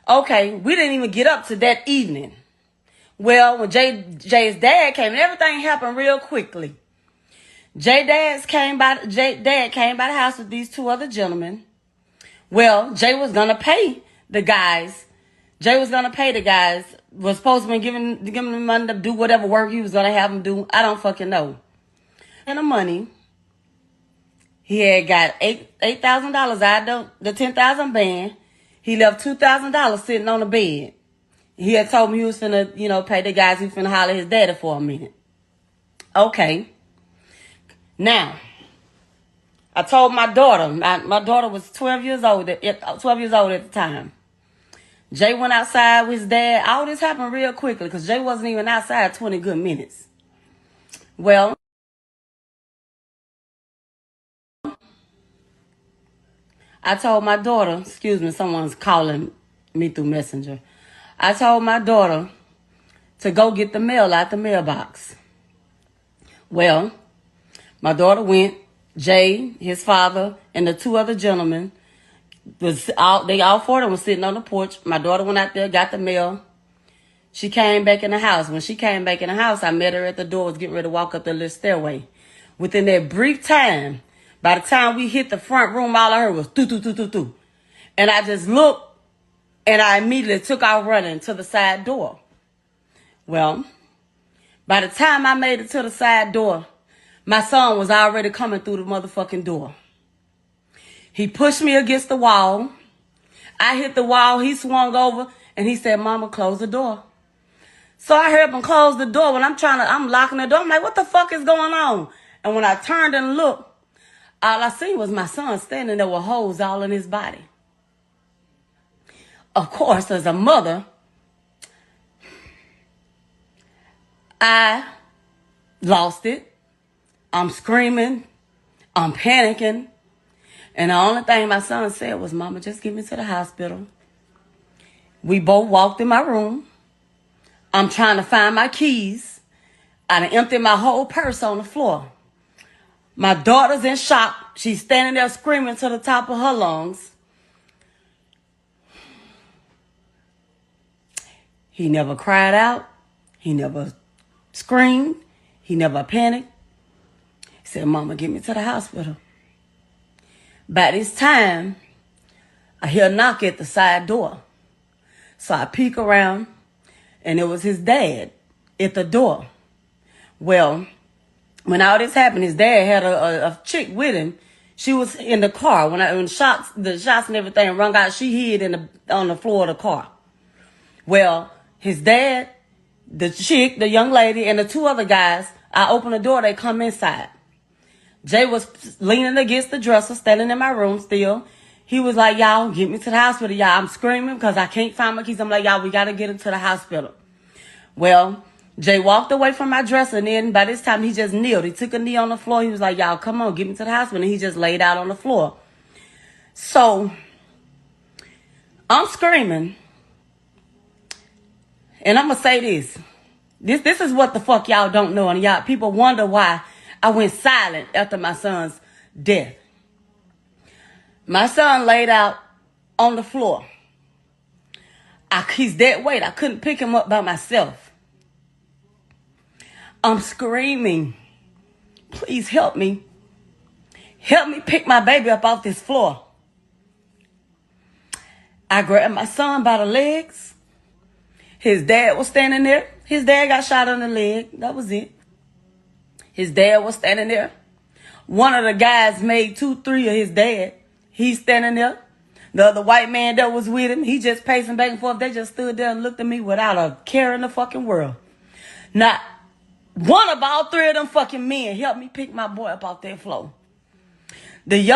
Okay, we didn't even get up to that evening. Well, when Jay's dad came, and everything happened real quickly. Dad came by the house with these two other gentlemen. Well, Jay was gonna pay the guys. Was supposed to be giving them money to do whatever work he was gonna have them do. I don't fucking know. And the money, he had got $8,000 out of the $10,000 band. He left $2,000 sitting on the bed. He had told me he was finna, pay the guys. He was finna holler his daddy for a minute. Okay. Now, I told my daughter. My daughter was 12 years old. 12 years old at the time. Jay went outside with his dad. All this happened real quickly because Jay wasn't even outside 20 good minutes. Well, I told my daughter, excuse me, someone's calling me through Messenger. I told my daughter to go get the mail out the mailbox. Well, my daughter went. Jay, his father, and the two other gentlemen, all four of them were sitting on the porch. My daughter went out there, got the mail. She came back in the house. When she came back in the house, I met her at the door, was getting ready to walk up the little stairway. Within that brief time, by the time we hit the front room, all I heard was doo-doo-doo-doo-doo. And I just looked, and I immediately took off running to the side door. Well, by the time I made it to the side door, my son was already coming through the motherfucking door. He pushed me against the wall. I hit the wall. He swung over, and he said, "Mama, close the door." So I heard him close the door. When I'm locking the door. I'm like, what the fuck is going on? And when I turned and looked, all I seen was my son standing there with holes all in his body. Of course, as a mother, I lost it. I'm screaming. I'm panicking. And the only thing my son said was, "Mama, just get me to the hospital." We both walked in my room. I'm trying to find my keys. I done emptied my whole purse on the floor. My daughter's in shock. She's standing there screaming to the top of her lungs. He never cried out. He never screamed. He never panicked. He said, "Mama, get me to the hospital." By this time, I hear a knock at the side door. So I peek around, and it was his dad at the door. Well, when all this happened, his dad had a chick with him. She was in the car. When the shots and everything rung out, she hid on the floor of the car. Well, his dad, the chick, the young lady, and the two other guys, I open the door, they come inside. Jay was leaning against the dresser, standing in my room still. He was like, "Y'all, get me to the hospital, y'all." I'm screaming because I can't find my keys. I'm like, "Y'all, we got to get him to the hospital." Well, Jay walked away from my dresser, and then by this time, he just kneeled. He took a knee on the floor. He was like, "Y'all, come on, get me to the hospital." And he just laid out on the floor. So, I'm screaming. And I'm going to say this. This is what the fuck y'all don't know. And y'all, people wonder why I went silent after my son's death. My son laid out on the floor. He's dead weight. I couldn't pick him up by myself. I'm screaming, "Please help me. Help me pick my baby up off this floor." I grabbed my son by the legs. His dad was standing there. His dad got shot in the leg. That was it. His dad was standing there. One of the guys made 2-3 of his dad. He's standing there. The other white man that was with him, he just pacing back and forth. They just stood there and looked at me without a care in the fucking world. Not one of all three of them fucking men helped me pick my boy up off that floor. The young